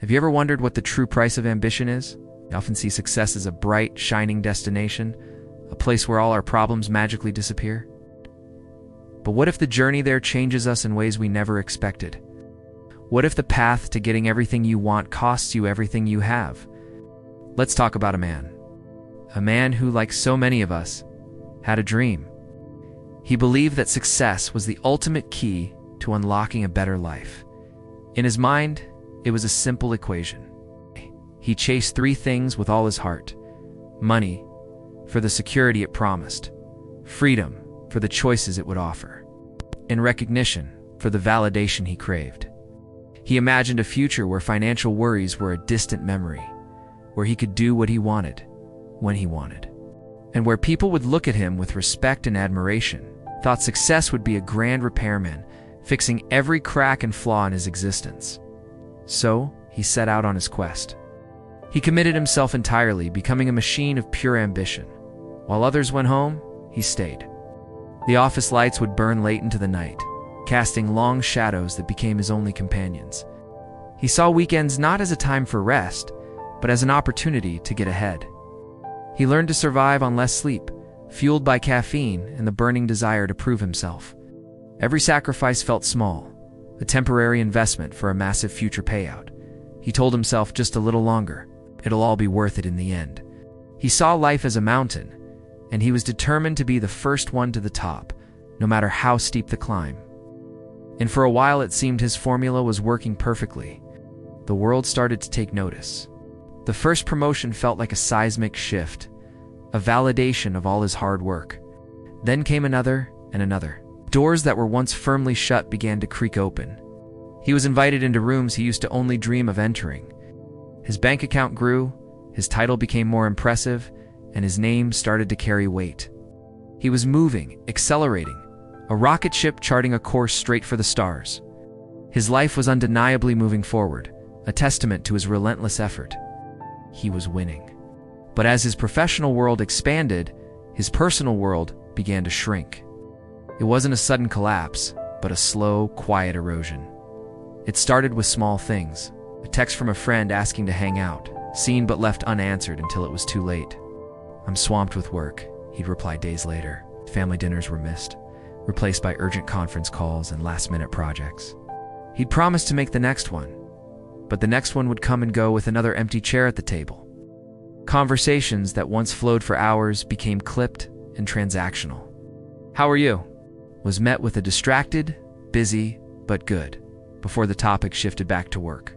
Have you ever wondered what the true price of ambition is? We often see success as a bright, shining destination, a place where all our problems magically disappear. But what if the journey there changes us in ways we never expected? What if the path to getting everything you want costs you everything you have? Let's talk about a man. A man who, like so many of us, had a dream. He believed that success was the ultimate key to unlocking a better life. In his mind, it was a simple equation. He chased three things with all his heart: money, for the security it promised; freedom, for the choices it would offer; and recognition, for the validation he craved. He imagined a future where financial worries were a distant memory, where he could do what he wanted, when he wanted, and where people would look at him with respect and admiration. Thought success would be a grand repairman, fixing every crack and flaw in his existence. So, he set out on his quest. He committed himself entirely, becoming a machine of pure ambition. While others went home, he stayed. The office lights would burn late into the night, casting long shadows that became his only companions. He saw weekends not as a time for rest, but as an opportunity to get ahead. He learned to survive on less sleep, fueled by caffeine and the burning desire to prove himself. Every sacrifice felt small, a temporary investment for a massive future payout. He told himself, just a little longer, it'll all be worth it in the end. He saw life as a mountain, and he was determined to be the first one to the top, no matter how steep the climb. And for a while it seemed his formula was working perfectly. The world started to take notice. The first promotion felt like a seismic shift, a validation of all his hard work. Then came another and another. Doors that were once firmly shut began to creak open. He was invited into rooms he used to only dream of entering. His bank account grew, his title became more impressive, and his name started to carry weight. He was moving, accelerating, a rocket ship charting a course straight for the stars. His life was undeniably moving forward, a testament to his relentless effort. He was winning. But as his professional world expanded, his personal world began to shrink. It wasn't a sudden collapse, but a slow, quiet erosion. It started with small things: a text from a friend asking to hang out, seen but left unanswered until it was too late. "I'm swamped with work," he'd reply days later. Family dinners were missed, replaced by urgent conference calls and last-minute projects. He'd promised to make the next one, but the next one would come and go with another empty chair at the table. Conversations that once flowed for hours became clipped and transactional. "How are you?" was met with a distracted, busy, but good, before the topic shifted back to work.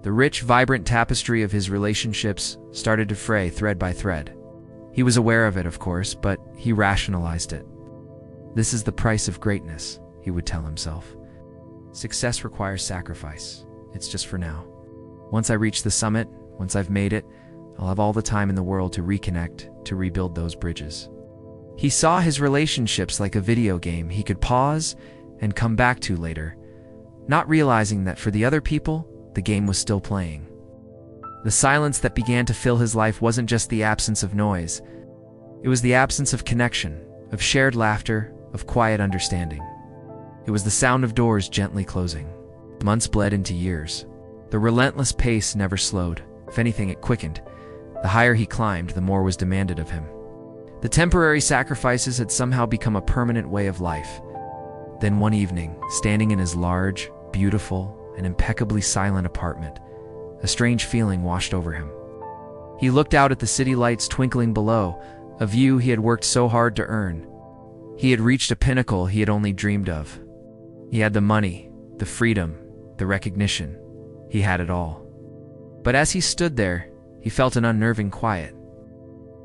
The rich, vibrant tapestry of his relationships started to fray thread by thread. He was aware of it, of course, but he rationalized it. "This is the price of greatness," he would tell himself. "Success requires sacrifice. It's just for now. Once I reach the summit, once I've made it, I'll have all the time in the world to reconnect, to rebuild those bridges." He saw his relationships like a video game he could pause and come back to later, not realizing that for the other people, the game was still playing. The silence that began to fill his life wasn't just the absence of noise. It was the absence of connection, of shared laughter, of quiet understanding. It was the sound of doors gently closing. Months bled into years. The relentless pace never slowed. If anything, it quickened. The higher he climbed, the more was demanded of him. The temporary sacrifices had somehow become a permanent way of life. Then one evening, standing in his large, beautiful, and impeccably silent apartment, a strange feeling washed over him. He looked out at the city lights twinkling below, a view he had worked so hard to earn. He had reached a pinnacle he had only dreamed of. He had the money, the freedom, the recognition. He had it all. But as he stood there, he felt an unnerving quiet.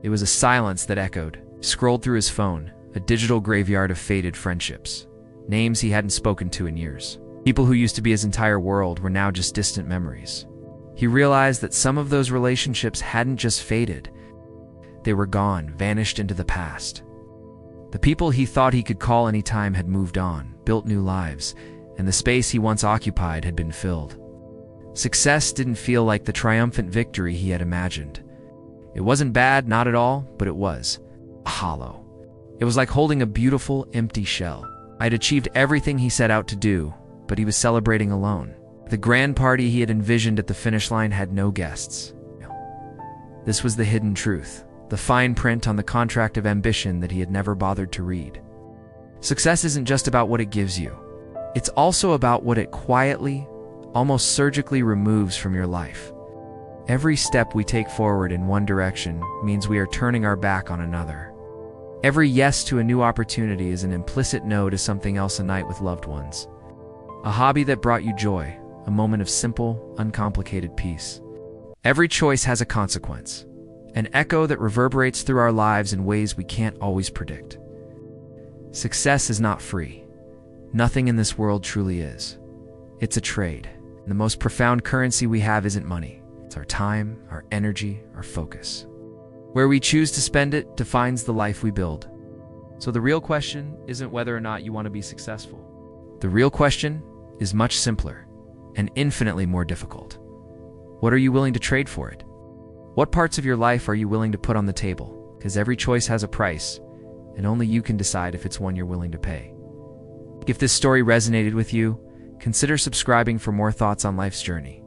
It was a silence that echoed, scrolled through his phone, a digital graveyard of faded friendships. Names he hadn't spoken to in years. People who used to be his entire world were now just distant memories. He realized that some of those relationships hadn't just faded. They were gone, vanished into the past. The people he thought he could call any time had moved on, built new lives, and the space he once occupied had been filled. Success didn't feel like the triumphant victory he had imagined. It wasn't bad, not at all, but it was hollow. It was like holding a beautiful, empty shell. I had achieved everything he set out to do, but he was celebrating alone. The grand party he had envisioned at the finish line had no guests. This was the hidden truth, the fine print on the contract of ambition that he had never bothered to read. Success isn't just about what it gives you. It's also about what it quietly, almost surgically removes from your life. Every step we take forward in one direction means we are turning our back on another. Every yes to a new opportunity is an implicit no to something else, a night with loved ones, a hobby that brought you joy, a moment of simple, uncomplicated peace. Every choice has a consequence, an echo that reverberates through our lives in ways we can't always predict. Success is not free. Nothing in this world truly is. It's a trade. And the most profound currency we have isn't money. It's our time, our energy, our focus. Where we choose to spend it defines the life we build. So the real question isn't whether or not you want to be successful. The real question is much simpler and infinitely more difficult. What are you willing to trade for it? What parts of your life are you willing to put on the table? Because every choice has a price, and only you can decide if it's one you're willing to pay. If this story resonated with you, consider subscribing for more thoughts on life's journey.